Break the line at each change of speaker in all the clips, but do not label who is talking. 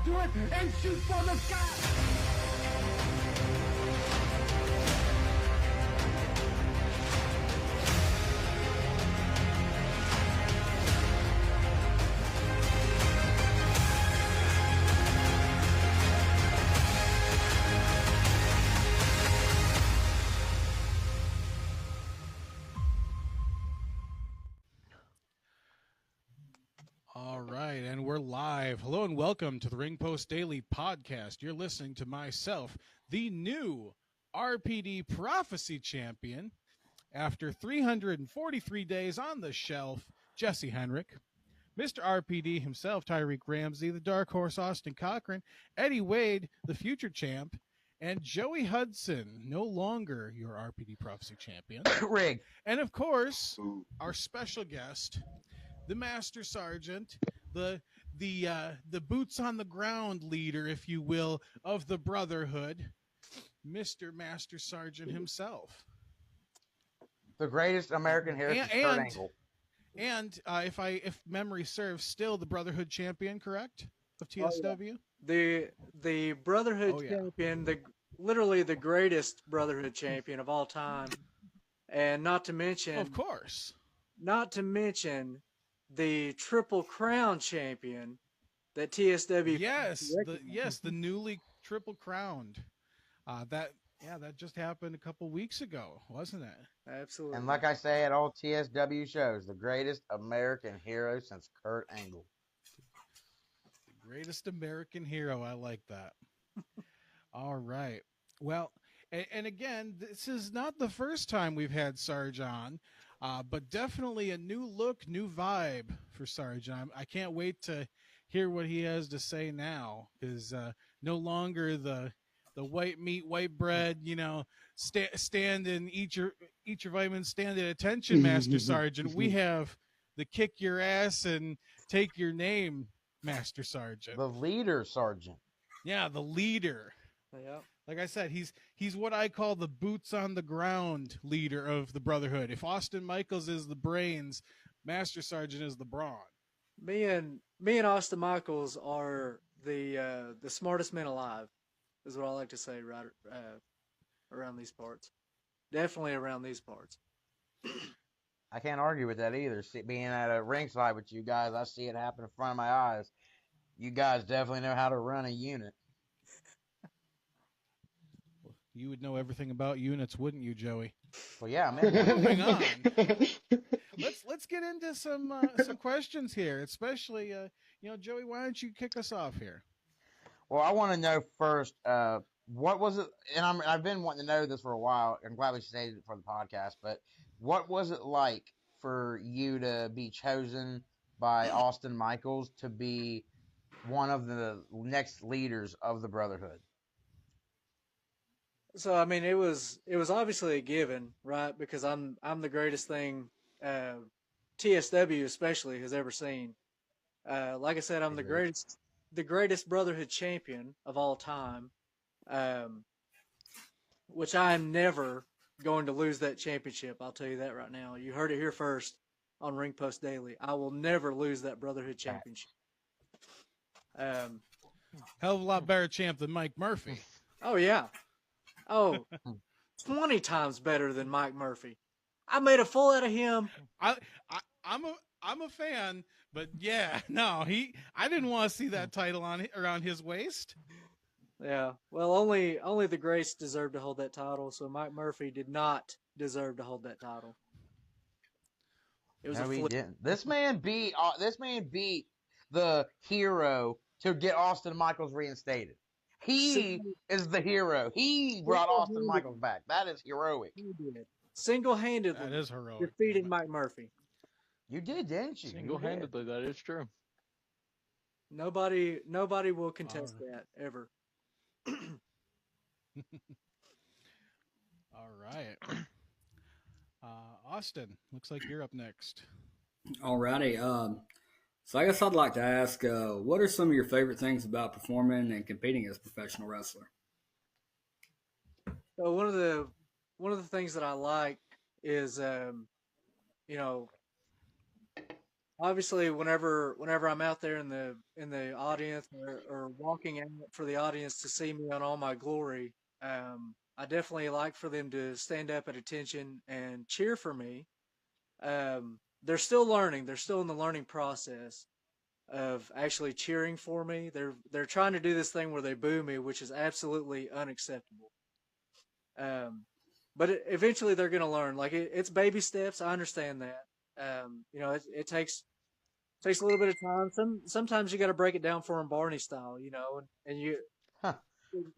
to it and shoot for the sky.
All right, and we're live. Hello and welcome to the Ring Post Daily Podcast. You're listening to myself, the new RPD Prophecy Champion. After 343 days on the shelf, Jesse Henrik, Mr. RPD himself, Tyreek Ramsey, the Dark Horse Austin Cochran, Eddie Wade, the future champ, and Joey Hudson, no longer your RPD Prophecy Champion.
Rig.
And of course, our special guest, the Master Sergeant, the boots on the ground leader, if you will, of the Brotherhood, Mr. Master Sergeant himself.
The greatest American hero since Kurt Angle.
And if memory serves, still the Brotherhood champion, correct? Of TSW?
The Brotherhood champion, literally the greatest Brotherhood champion of all time. And not to mention,
of course,
the Triple Crown champion that TSW.
Yes, the newly triple crowned. That just happened a couple weeks ago, wasn't it?
Absolutely.
And like I say at all TSW shows, the greatest American hero since Kurt Angle.
The greatest American hero. I like that. All right. Well, and again, this is not the first time we've had Sarge on, but definitely a new look, new vibe for Sarge. I can't wait to hear what he has to say now, because no longer the white meat, white bread, stand and eat your vitamins, stand at attention, Master Sergeant. We have the kick your ass and take your name, Master Sergeant.
The leader sergeant.
Yeah, the leader.
Yep.
Like I said, he's what I call the boots on the ground leader of the Brotherhood. If Austin Michaels is the brains, Master Sergeant is the brawn.
Me and Austin Michaels are the smartest men alive, is what I like to say right around these parts. Definitely around these parts.
I can't argue with that either. Being at a ringside with you guys, I see it happen in front of my eyes. You guys definitely know how to run a unit.
You would know everything about units, wouldn't you, Joey?
Well, yeah, man.
Moving on. Let's get into some questions here, especially Joey. Why don't you kick us off here?
Well, I want to know first, what was it? And I've been wanting to know this for a while. I'm glad we stated it for the podcast. But what was it like for you to be chosen by Austin Michaels to be one of the next leaders of the Brotherhood?
So I mean, it was obviously a given, right? Because I'm the greatest thing TSW especially has ever seen. Like I said, I'm the greatest Brotherhood champion of all time, which I am never going to lose that championship. I'll tell you that right now. You heard it here first on Ring Post Daily. I will never lose that Brotherhood championship.
Hell of a lot better champ than Mike Murphy.
Oh yeah. Oh, 20 times better than Mike Murphy. I made a fool out of him.
I'm a fan, but yeah, no, I didn't want to see that title around his waist.
Yeah, well, only the greats deserve to hold that title, so Mike Murphy did not deserve to hold that title. It was
he didn't. This man beat the hero to get Austin Michaels reinstated. He is the hero. He brought Austin Michaels back. That is heroic.
He did. Single-handedly.
That is heroic.
Defeated Mike Murphy.
You did, didn't you?
Single-handedly, that is true.
Nobody will contest that ever.
All right. Austin, looks like you're up next.
Alrighty. So I guess I'd like to ask, what are some of your favorite things about performing and competing as a professional wrestler?
So one of the things that I like is, obviously, whenever I'm out there in the audience or walking out for the audience to see me on all my glory, I definitely like for them to stand up at attention and cheer for me. They're still learning. They're still in the learning process of actually cheering for me. They're trying to do this thing where they boo me, which is absolutely unacceptable. Um, but eventually they're going to learn. Like it's baby steps. I understand that. It takes a little bit of time. Sometimes you got to break it down for them Barney style, and you
Huh.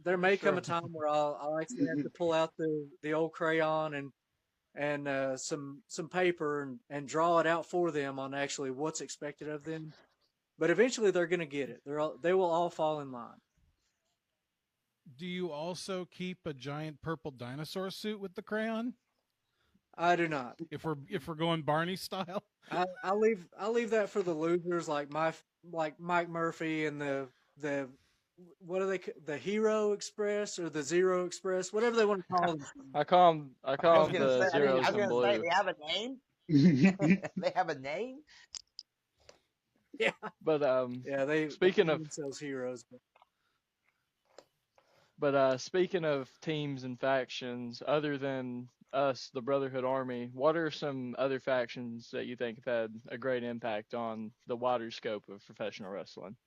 there may come
Sure.
a time where I'll actually have to pull out the old crayon and some paper and draw it out for them on actually what's expected of them. But eventually they're going to get it. They will all fall in line.
Do you also keep a giant purple dinosaur suit with the crayon?
I do not.
If we're going Barney style,
I leave that for the losers like Mike Murphy and the what are they, the Hero Express or the Zero Express, whatever they want to call them.
I call them
I was
the
gonna say,
zeros
I was
and
gonna say
blue.
they have a name. They have a name.
Yeah,
But
yeah. They
Speaking
call
of-
themselves heroes.
speaking of teams and factions, other than us, the Brotherhood Army, what are some other factions that you think have had a great impact on the wider scope of professional wrestling?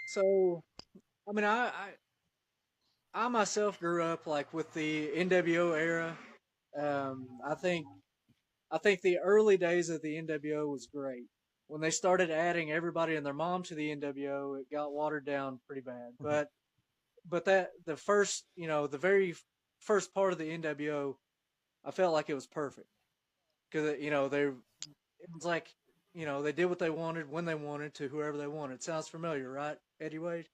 So, I mean, I myself grew up like with the NWO era. I think the early days of the NWO was great. When they started adding everybody and their mom to the NWO, it got watered down pretty bad. But that the very first part of the NWO, I felt like it was perfect because it was like they did what they wanted when they wanted to whoever they wanted. Sounds familiar, right, Eddie Wade?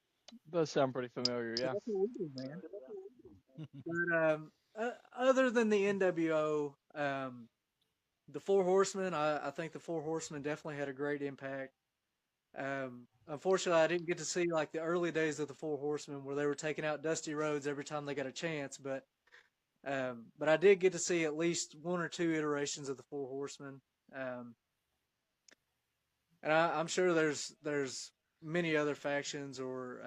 Does sound pretty familiar, yeah.
That's what we do, man. But other than the NWO, the Four Horsemen, I think the Four Horsemen definitely had a great impact. Unfortunately, I didn't get to see like the early days of the Four Horsemen where they were taking out Dusty Rhodes every time they got a chance, but I did get to see at least one or two iterations of the Four Horsemen. And I'm sure there's many other factions or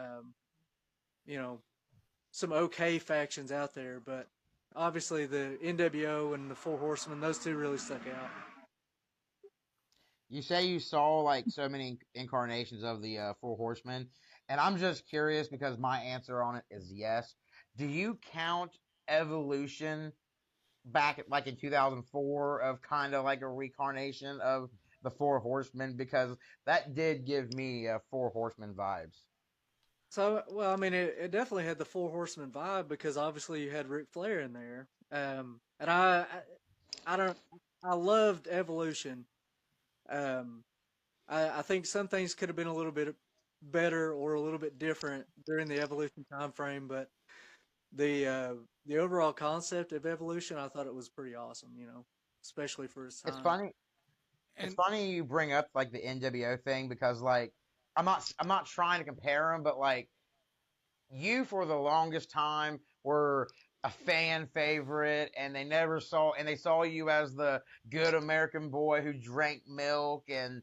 some okay factions out there, but obviously the NWO and the Four Horsemen, those two really stuck out.
You say you saw like so many incarnations of the Four Horsemen, and I'm just curious because my answer on it is yes. Do you count Evolution back like in 2004 of kind of like a reincarnation of the Four Horsemen? Because that did give me Four Horsemen vibes.
So, well, I mean, it definitely had the Four Horsemen vibe because obviously you had Ric Flair in there, and I loved Evolution. I think some things could have been a little bit better or a little bit different during the Evolution time frame, but the overall concept of Evolution, I thought it was pretty awesome. Especially for its time.
It's funny. It's funny you bring up like the NWO thing because like I'm not trying to compare them, but like you for the longest time were a fan favorite, and they saw you as the good American boy who drank milk and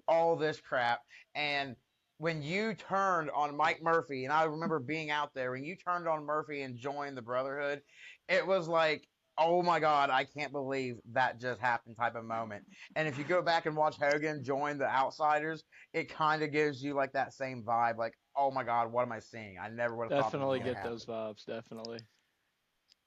all this crap. And when you turned on Mike Murphy, and I remember being out there when you turned on Murphy and joined the Brotherhood, it was like, oh my God, I can't believe that just happened type of moment. And if you go back and watch Hogan join the Outsiders, it kind of gives you like that same vibe, like, oh my God, what am I seeing? I never would have thought
Definitely
that was
get
gonna
those vibes, definitely.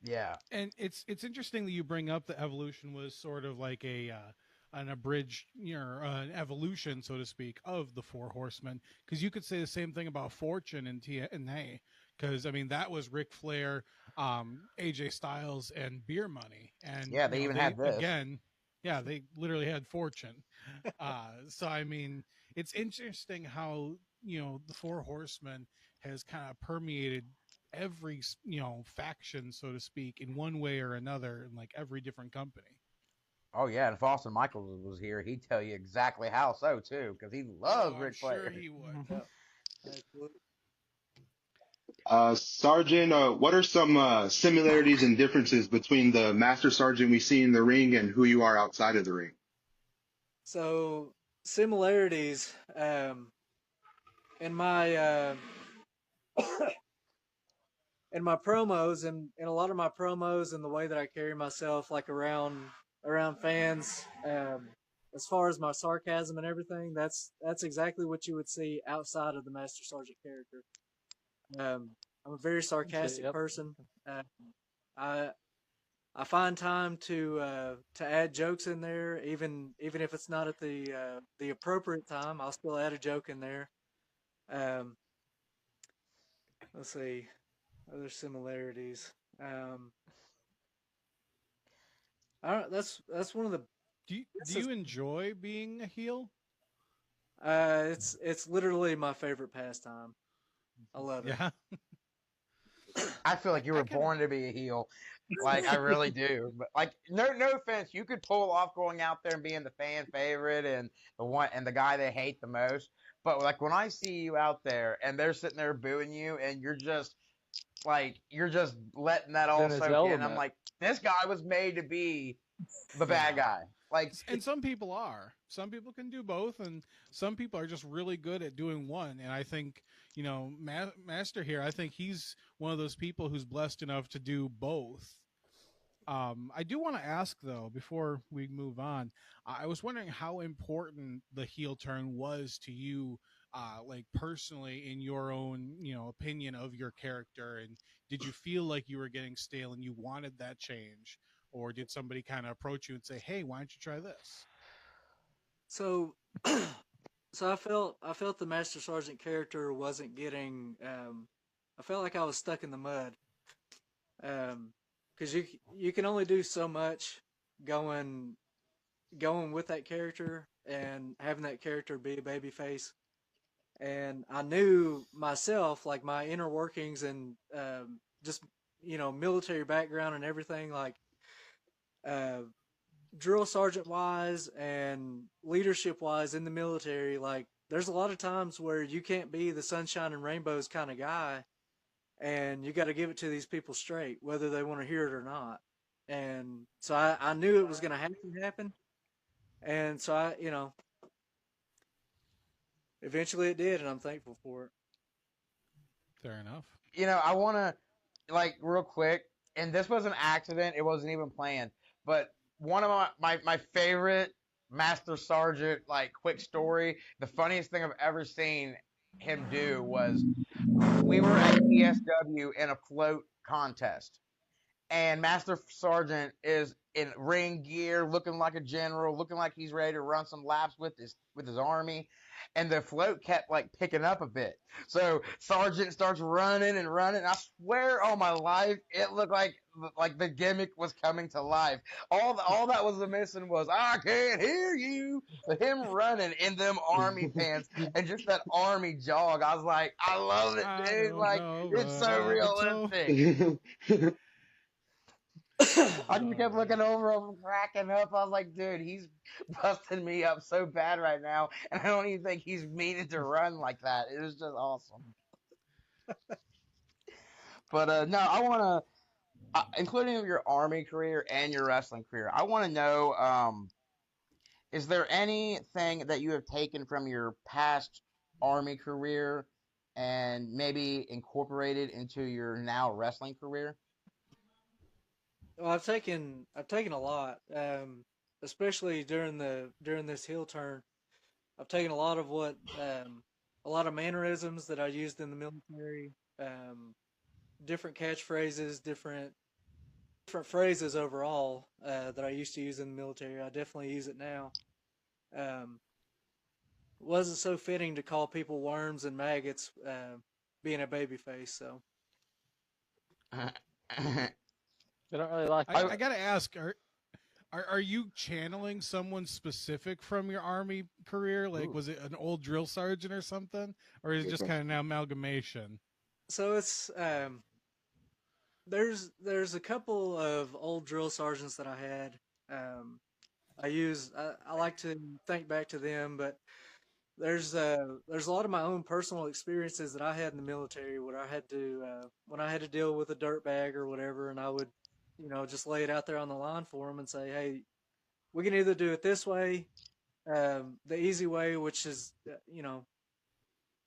Yeah.
and it's interesting that you bring up the Evolution was sort of like an abridged, an evolution, so to speak, of the Four Horsemen. Because you could say the same thing about Fortune and TNA. Because I mean, that was Ric Flair, AJ Styles, and Beer Money, and
Yeah, they even had this.
again. Yeah, they literally had Fortune. So I mean, it's interesting how the Four Horsemen has kind of permeated every faction, so to speak, in one way or another, in like every different company.
Oh yeah, and if Austin Michaels was here, he'd tell you exactly how so too, because he loves
I'm
Ric Flair.
sure he would.
Absolutely.
Sergeant, what are some similarities and differences between the Master Sergeant we see in the ring and who you are outside of the ring?
So similarities in my in my promos and in a lot of my promos and the way that I carry myself like around fans, as far as my sarcasm and everything, that's exactly what you would see outside of the Master Sergeant character. I'm a very sarcastic
Yep.
person. I I find time to add jokes in there, even if it's not at the appropriate time. I'll still add a joke in there. Um, let's see other similarities. Um, I don't, that's one of the.
Do you enjoy being a heel?
It's literally my favorite pastime. I love it.
Yeah.
I feel like you were born to be a heel. Like I really do. But like no offense, you could pull off going out there and being the fan favorite and the guy they hate the most. But like when I see you out there and they're sitting there booing you and you're just letting that all
In his
soak in. I'm
element.
like, this guy was made to be the bad guy. Like
And some people are. Some people can do both, and some people are just really good at doing one. And I think, Master here, I think he's one of those people who's blessed enough to do both. I do want to ask, though, before we move on, I was wondering how important the heel turn was to you, like personally, in your own, opinion of your character. And did you feel like you were getting stale and you wanted that change? Or did somebody kind of approach you and say, "Hey, why don't you try this?"
So, so I felt the Master Sergeant character wasn't getting. I felt like I was stuck in the mud. Because you can only do so much going with that character and having that character be a baby face. And I knew myself, like my inner workings and just military background and everything, like uh, drill sergeant wise and leadership wise in the military. Like there's a lot of times where you can't be the sunshine and rainbows kind of guy, and you got to give it to these people straight, whether they want to hear it or not. And so I knew it was going to happen. And so eventually it did, and I'm thankful for it.
Fair enough.
I want to, like, real quick, and this was an accident. It wasn't even planned. But one of my favorite Master Sergeant, like, quick story, the funniest thing I've ever seen him do was we were at PSW in a float contest. And Master Sergeant is in ring gear, looking like a general, looking like he's ready to run some laps with his army. And the float kept like picking up a bit. So Sergeant starts running and running. I swear on my life, it looked like the gimmick was coming to life. All that was missing was I can't hear you. So him running in them army pants and just that army jog. I was like, I love it,
I
dude.
don't
Like
know,
it's
but
so realistic. I just kept looking over him, cracking up. I was like, dude, he's busting me up so bad right now, and I don't even think he's meaning to run like that. It was just awesome. But no, I want to, including your army career and your wrestling career, I want to know, is there anything that you have taken from your past army career and maybe incorporated into your now wrestling career?
Well, I've taken a lot, especially during this heel turn. I've taken a lot of a lot of mannerisms that I used in the military, different catchphrases, different phrases overall that I used to use in the military. I definitely use it now. Um, wasn't so fitting to call people worms and maggots, being a babyface. So
They don't really like
I,
that.
I gotta ask, are you channeling someone specific from your army career? Like, was it an old drill sergeant or something, or is it just kind of an amalgamation?
so it's there's a couple of old drill sergeants that I had. I like to think back to them, but there's a lot of my own personal experiences that I had in the military where I had to when I had to deal with a dirt bag or whatever, and I would, just lay it out there on the line for them and say, hey, we can either do it this way, the easy way, which is,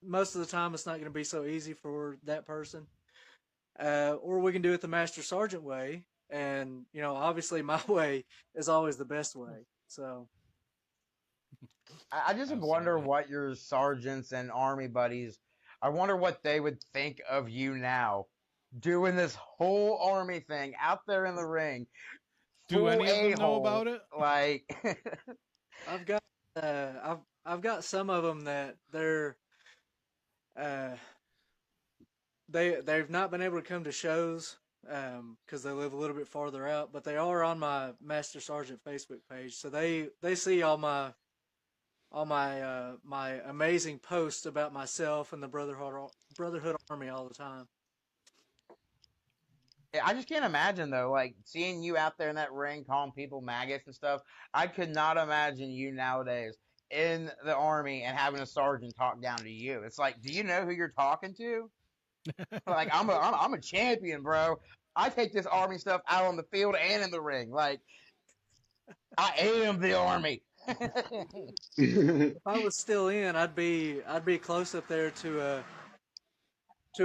most of the time it's not going to be so easy for that person, or we can do it the Master Sergeant way, and obviously my way is always the best way. So
I just wonder
Absolutely.
what your sergeants and army buddies, I wonder what they would think of you now, doing this whole army thing out there in the ring,
Do
full
any of them know
a-hole,
about it?
like,
I've got I've got some of them that uh, they've not been able to come to shows because they live a little bit farther out, but they are on my Master Sergeant Facebook page, so they see all my my amazing posts about myself and the Brotherhood Army all the time.
I just can't imagine though, like seeing you out there in that ring calling people maggots and stuff. I could not imagine you nowadays in the army and having a sergeant talk down to you. It's like, do you know who you're talking to? Like, I'm a champion, bro. I take this army stuff out on the field and in the ring. Like, I am the army.
If I was still in, I'd be close up there to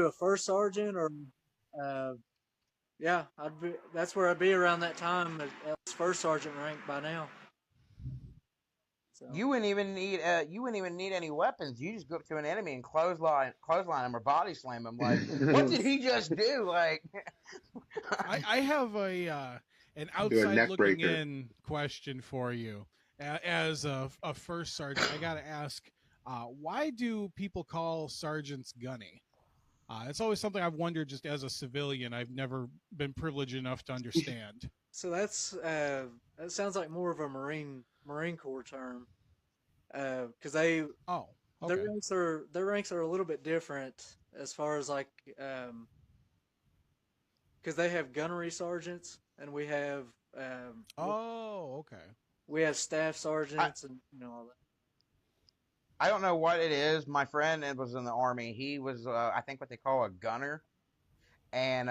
a first sergeant or yeah, that's where I'd be around that time at first sergeant rank by now. So
You wouldn't even need any weapons. You just go up to an enemy and clothesline him or body slam him. Like, what did he just do? Like,
I have an
Do a
outside
neck
looking
breaker.
in question for you. As a first sergeant, I got to ask, why do people call sergeants gunny? It's always something I've wondered just as a civilian. I've never been privileged enough to understand.
so that's that sounds like more of a Marine Corps term because
Oh, okay.
their ranks are a little bit different as far as like because they have gunnery sergeants and we have
Oh, okay.
we have staff sergeants and all that.
I don't know what it is. My friend was in the army. He was, I think, what they call a gunner, and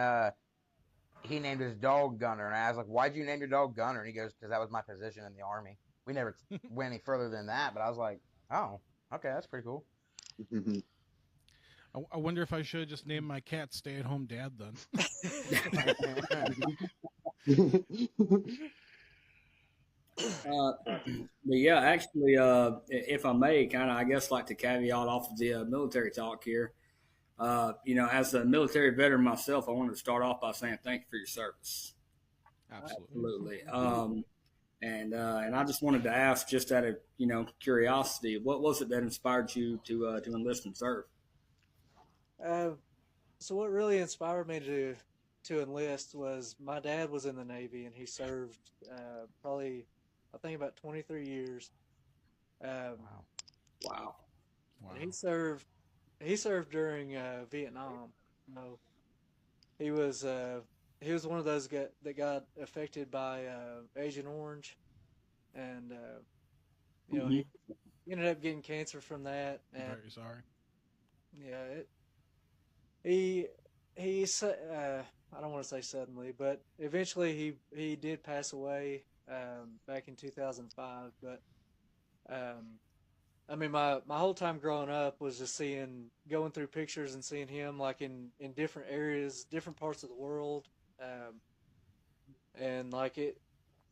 he named his dog Gunner. And I was like, "Why'd you name your dog Gunner?" And he goes, "Because that was my position in the army." We never went any further than that, but I was like, "Oh, okay, that's pretty cool."
I wonder if I should have just named my cat Stay at Home Dad then.
But yeah, actually, if I may, kind of, I guess, like to caveat off of the military talk here. As a military veteran myself, I wanted to start off by saying thank you for your service.
Absolutely.
Absolutely. And I just wanted to ask, just out of curiosity, what was it that inspired you to enlist and serve?
So what really inspired me to enlist was my dad was in the Navy and he served probably I think about 23 years.
Wow.
Wow.
And he served during Vietnam. He was one of those that got affected by Agent Orange, and he ended up getting cancer from that.
I'm
And
very sorry.
yeah, I don't want to say suddenly, but eventually he did pass away back in 2005. But I mean, my whole time growing up was just going through pictures and seeing him like in different areas, different parts of the world, and like it.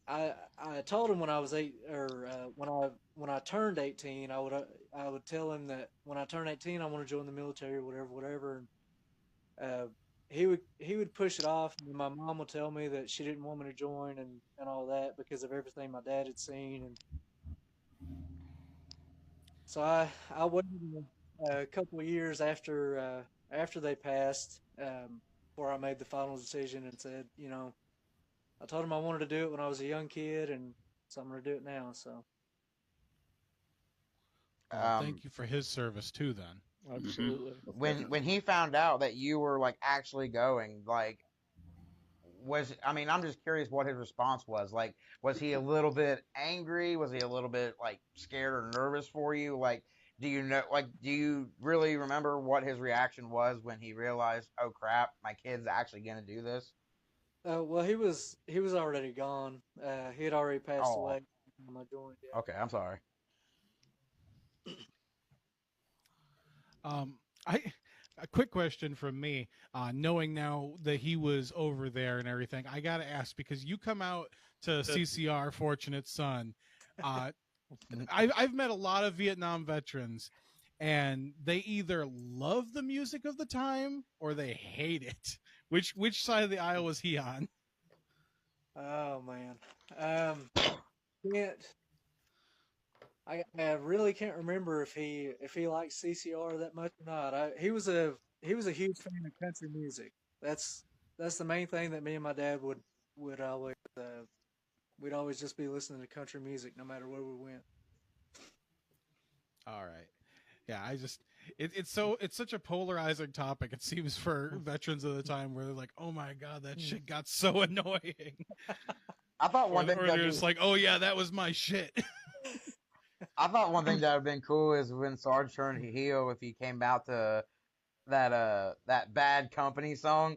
I told him when I was when I turned 18, I would tell him that when I turn 18, I want to join the military or whatever. And he would push it off, and my mom would tell me that she didn't want me to join and all that because of everything my dad had seen. And so I waited a couple of years after they passed before I made the final decision and said, I told him I wanted to do it when I was a young kid, and so I'm going to do it now. So
Well, thank you for his service too. Then
Absolutely.
When he found out that you were like actually going, like, I'm just curious what his response was. Like, was he a little bit angry? Was he a little bit like scared or nervous for you? Like, do you know, like, do you really remember what his reaction was when he realized, oh crap, my kid's actually gonna do this?
Well, he was already gone. He had already passed
Oh,
away when I joined. Yeah.
okay, I'm sorry.
I a quick question from me. Knowing now that he was over there and everything, I gotta ask because you come out to CCR, Fortunate Son. I've met a lot of Vietnam veterans, and they either love the music of the time or they hate it. Which side of the aisle was he on?
Oh man. Can't. I really can't remember if he liked CCR that much or not. He was a huge fan of country music. That's the main thing that me and my dad would always we'd always just be listening to country music no matter where we went.
All right. Yeah, it's such a polarizing topic. It seems for veterans of the time where they're like, oh my god, that shit got so annoying.
I thought one thing
or they're just like, oh yeah, that was my shit.
I thought one thing that would have been cool is when Sarge turned heel, if he came out to that Bad Company song.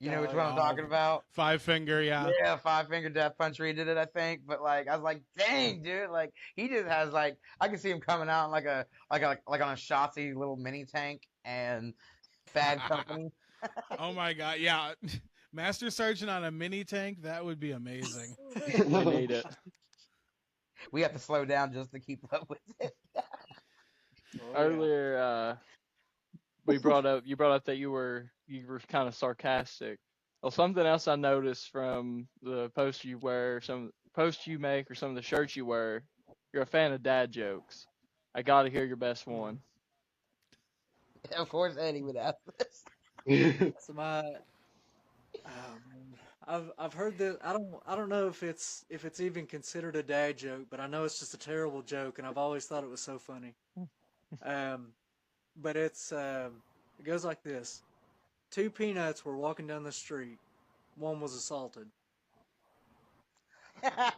You know which one I'm talking about?
Five Finger, yeah.
Yeah, Five Finger Death Punch redid it, I think. But like, I was like, dang, dude, like he just has like, I can see him coming out like on a Shotzi little mini tank and Bad Company.
Oh my god, yeah. Master Sergeant on a mini tank, that would be amazing.
We need it.
We have to slow down just to keep up with it.
Earlier, you brought up that you were kind of sarcastic. Well, something else I noticed from the posts you wear, some posts you make, or some of the shirts you wear, you're a fan of dad jokes. I got to hear your best one.
Of course, Eddie would ask this.
So I've heard that. I don't know if it's even considered a dad joke, but I know it's just a terrible joke, and I've always thought it was so funny. But it goes like this: 2 peanuts were walking down the street. One was assaulted.
As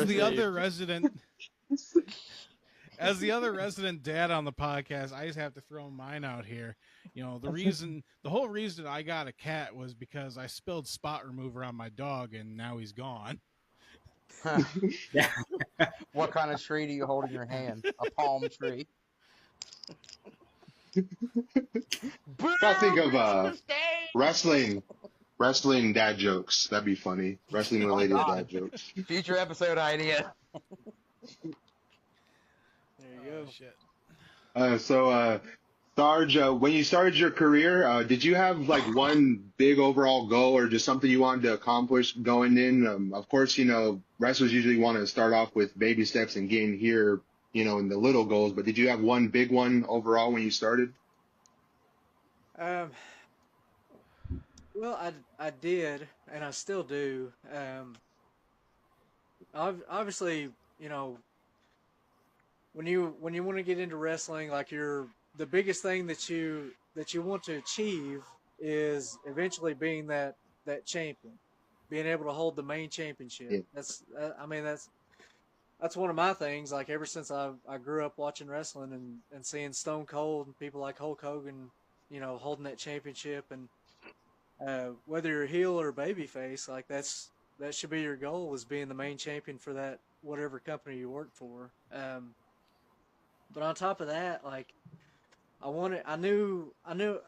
the other resident dad on the podcast, I just have to throw mine out here. You know, the whole reason I got a cat was because I spilled spot remover on my dog, and now he's gone.
What kind of tree do you hold in your hand? A palm tree.
I think of wrestling dad jokes. That'd be funny. Wrestling related dad jokes.
Future episode idea.
There you go.
Shit.
Sarge, when you started your career, did you have like one big overall goal or just something you wanted to accomplish going in? Of course, you know, wrestlers usually want to start off with baby steps and getting here, you know, in the little goals, but did you have one big one overall when you started?
Well, I did, and I still do. Obviously, you know, when you want to get into wrestling, like the biggest thing that you want to achieve is eventually being that champion, being able to hold the main championship.
Yeah.
That's one of my things. Like ever since I grew up watching wrestling and seeing Stone Cold and people like Hulk Hogan, you know, holding that championship, and whether you're heel or babyface, like that should be your goal, is being the main champion for that whatever company you work for. But on top of that, like I knew, and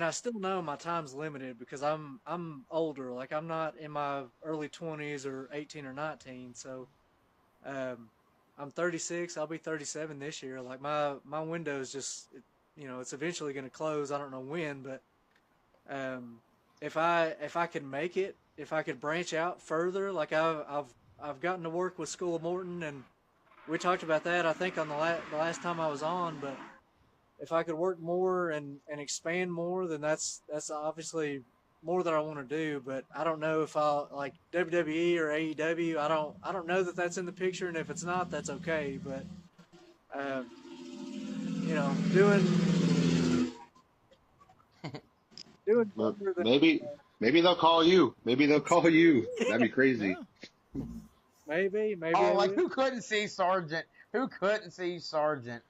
I still know my time's limited because I'm older. Like I'm not in my early 20s or 18 or 19. So, I'm 36. I'll be 37 this year. Like my window is just, you know, it's eventually going to close. I don't know when, but if I could make it, if I could branch out further, like I've gotten to work with School of Morton, and we talked about that I think on the last time I was on, but if I could work more and expand more, then that's obviously more that I want to do. But I don't know if I'll like WWE or AEW. I don't know that that's in the picture, and if it's not, that's okay. But you know, doing
Maybe they'll call you. Maybe they'll call you. That'd be crazy.
Yeah.
Maybe.
Oh,
I
like
will.
who couldn't see Sergeant? Who couldn't see Sergeant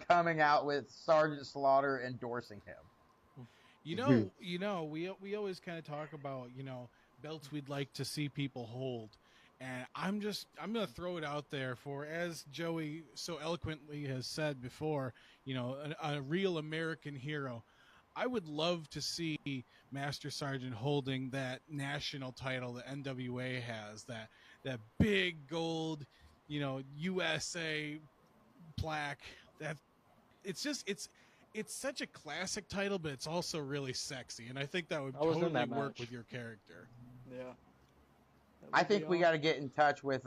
coming out with Sergeant Slaughter endorsing him?
We always kind of talk about, belts we'd like to see people hold. And I'm going to throw it out there for, as Joey so eloquently has said before, a real American hero. I would love to see Master Sergeant holding that national title that NWA has, that big gold, USA plaque. That it's such a classic title, but it's also really sexy, and I think that would
I was in
totally
that
work
match.
with your character.
Yeah.
I think we got to get in touch with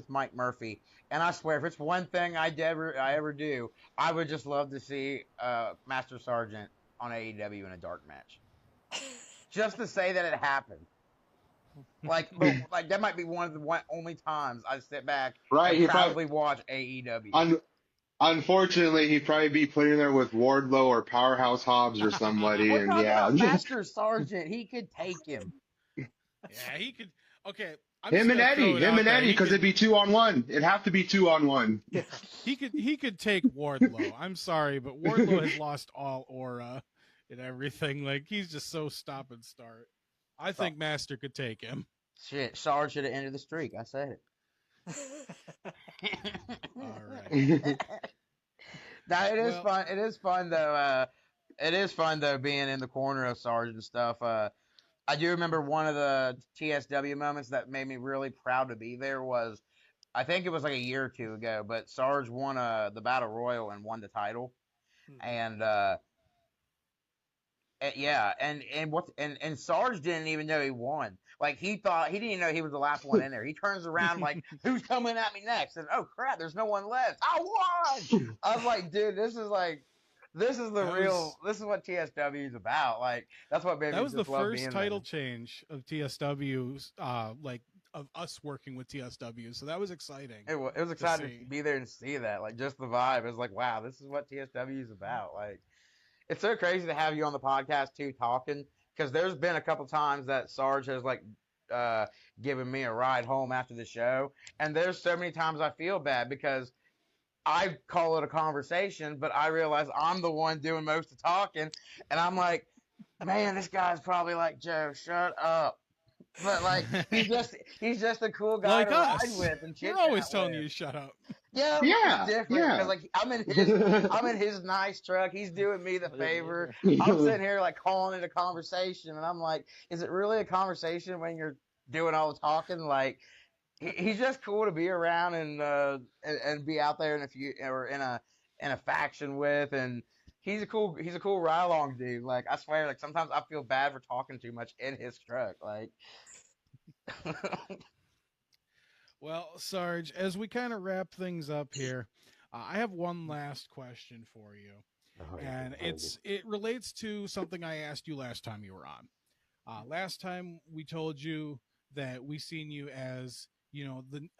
Mike Murphy. And I swear, if it's one thing I ever do, I would just love to see Master Sergeant on AEW in a dark match, just to say that it happened. Like that might be one of the only times I sit back
Right,
and
he
proudly watch AEW.
Unfortunately, he'd probably be putting there with Wardlow or Powerhouse Hobbs or somebody,
We're
and
talking
yeah,
about Master Sergeant. He could take him.
Yeah, he could. Okay,
him and Eddie, because it'd be 2-on-1. It'd have to be 2-on-1.
He could take Wardlow. I'm sorry, but Wardlow has lost all aura and everything. Like, he's just so stop and start. I think Master could take him.
Shit, Sarge should have ended the streak. I said it.
All right.
Now it is fun. It is fun though. It is fun though being in the corner of Sarge and stuff. I do remember one of the TSW moments that made me really proud to be there was, I think it was like a year or two ago, but Sarge won the Battle Royal and won the title, and Sarge didn't even know he won. Like he didn't even know he was the last one in there. He turns around like, "Who's coming at me next?" And oh crap, there's no one left. I won. I was like, dude, this is what TSW is about. Like that's what made me
That was the
just love
first
being
title
there.
change of TSW's, of us working with TSW. So that was exciting.
It was exciting
see.
to be there and see that. Like just the vibe. It was like, wow, this is what TSW is about. Like it's so crazy to have you on the podcast too, talking, because there's been a couple times that Sarge has given me a ride home after the show, and there's so many times I feel bad because I call it a conversation, but I realize I'm the one doing most of the talking, and I'm like, man, this guy's probably like, Joe, shut up. But like he's just a cool guy
Like
to
us.
ride with and chit
We're always
chat
telling
with.
you to shut up.
Yeah,
Yeah,
it's different.
yeah.
'Cause, like I'm in his nice truck. He's doing me the favor. I'm sitting here like calling it a conversation, and I'm like, is it really a conversation when you're doing all the talking? Like, he's just cool to be around and be out there in a faction with, and he's a cool ride along dude. Like I swear, like sometimes I feel bad for talking too much in his truck. Like.
Well, Sarge, as we kind of wrap things up here, I have one last question for you, and it relates to something I asked you last time you were on. Last time we told you that we seen you as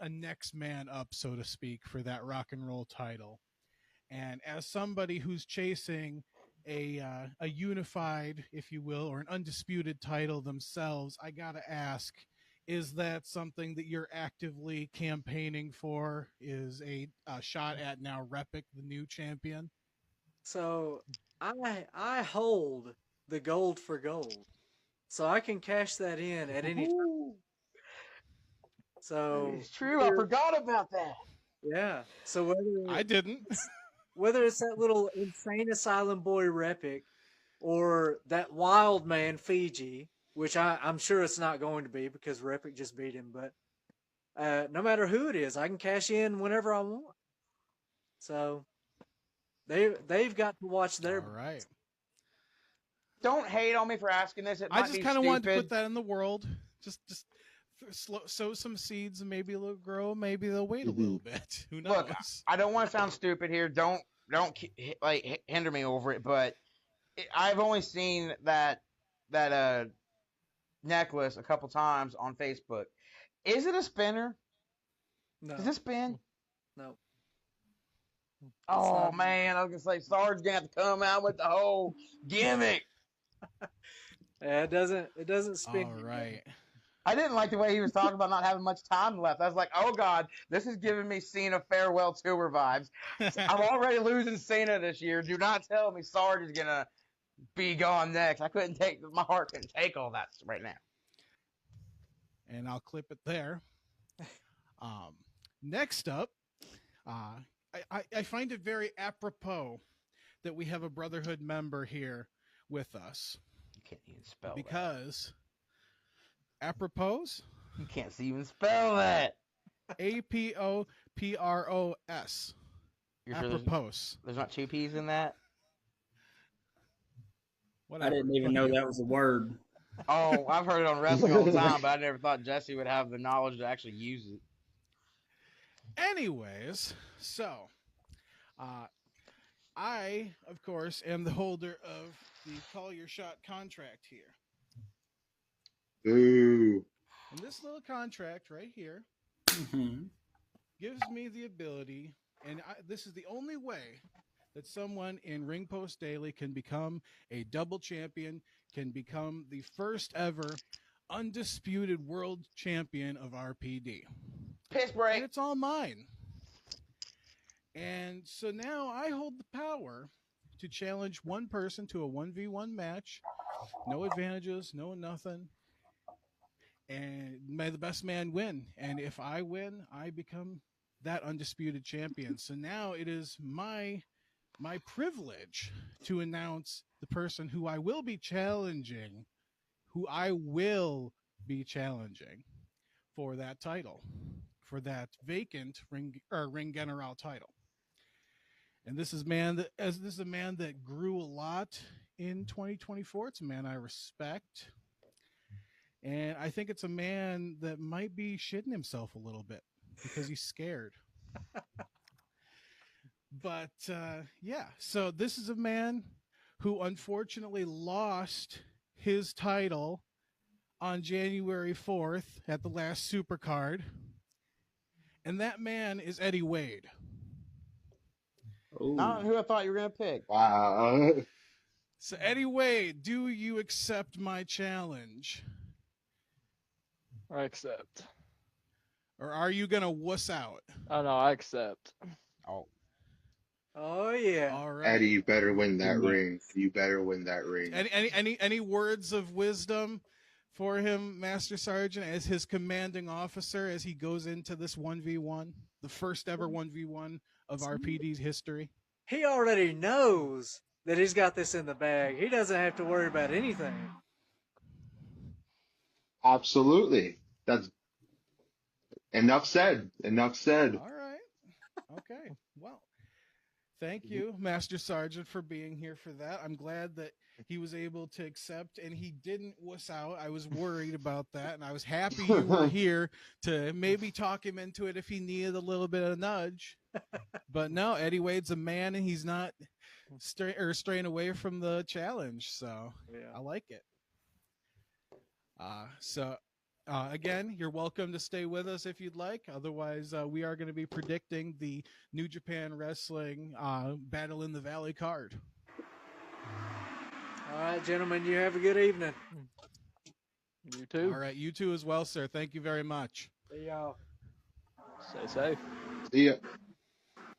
a next man up, so to speak, for that rock and roll title, and as somebody who's chasing a unified, if you will, or an undisputed title themselves, I gotta ask. Is that something that you're actively campaigning for? Is a shot at now Repic, the new champion?
So I hold the gold for gold, so I can cash that in at any time. So
It's true. I forgot about that.
yeah. So
I didn't.
whether it's that little insane asylum boy Repic or that wild man Fiji, which I'm sure it's not going to be because Repic just beat him, but no matter who it is, I can cash in whenever I want. So they've got to watch their.
All right.
Don't hate on me for asking this. It
I
might
just
be
kind of wanted to
stupid.
put that in the world. Just sow some seeds and maybe they'll grow. Maybe they'll wait a little bit. Who knows?
Look, I don't want to sound stupid here. Don't like hinder me over it. But I've only seen that necklace a couple times on Facebook. Is it a spinner?
No,
Does it spin?
no.
Oh
not-
man, I was gonna say Sarge gonna have to come out with the whole gimmick.
Yeah, it doesn't spin.
All right.
I didn't like the way he was talking about not having much time left. I was like, oh God, this is giving me Cena farewell tour vibes. I'm already losing Cena this year. Do not tell me Sarge is gonna be gone next. My heart couldn't take all that right now.
And I'll clip it there. Next up, I find it very apropos that we have a Brotherhood member here with us.
You can't even spell
because apropos?
that. You can't even spell that.
APOPROS.
You're sure
Apropos.
there's not two P's in that?
Whatever.
I didn't even know that was a word.
Oh, I've heard it on wrestling all the time, but I never thought Jesse would have the knowledge to actually use it.
Anyways, so I, of course, am the holder of the Call Your Shot contract here.
Ooh.
And this little contract right here gives me the ability, and this is the only way that someone in Ring Post Daily can become a double champion, can become the first ever undisputed world champion of RPD.
Piss break.
And it's all mine. And so now I hold the power to challenge one person to a 1v1 match. No advantages, no nothing. And may the best man win. And if I win, I become that undisputed champion. So now it is my privilege to announce the person who I will be challenging, for that title, for that vacant Ring General title. And this is a man that grew a lot in 2024. It's a man I respect. And I think it's a man that might be shitting himself a little bit because he's scared. But yeah, so this is a man who unfortunately lost his title on January 4th at the last Supercard. And that man is Eddie Wade.
Not who I thought you were going to pick.
Wow.
So Eddie Wade, do you accept my challenge?
I accept.
Or are you going to wuss out?
Oh no, I accept.
Oh yeah.
All right.
Eddie, you better win that ring. You better win that ring.
Any words of wisdom for him, Master Sergeant, as his commanding officer as he goes into this 1v1, the first ever 1v1 of RPD's history?
He already knows that he's got this in the bag. He doesn't have to worry about anything.
Absolutely. That's enough said. Enough said.
All right. Okay. Well, thank you, Master Sergeant, for being here for that. I'm glad that he was able to accept and he didn't wuss out. I was worried about that, and I was happy you were here to maybe talk him into it if he needed a little bit of a nudge. But no, Eddie Wade's a man, and he's not straying away from the challenge. So
Yeah.
I like it. Again, you're welcome to stay with us if you'd like. Otherwise, we are going to be predicting the New Japan Wrestling Battle in the Valley card.
All right, gentlemen, you have a good evening.
You too.
All right, you too as well, sir. Thank you very much.
See y'all.
Stay safe.
See ya.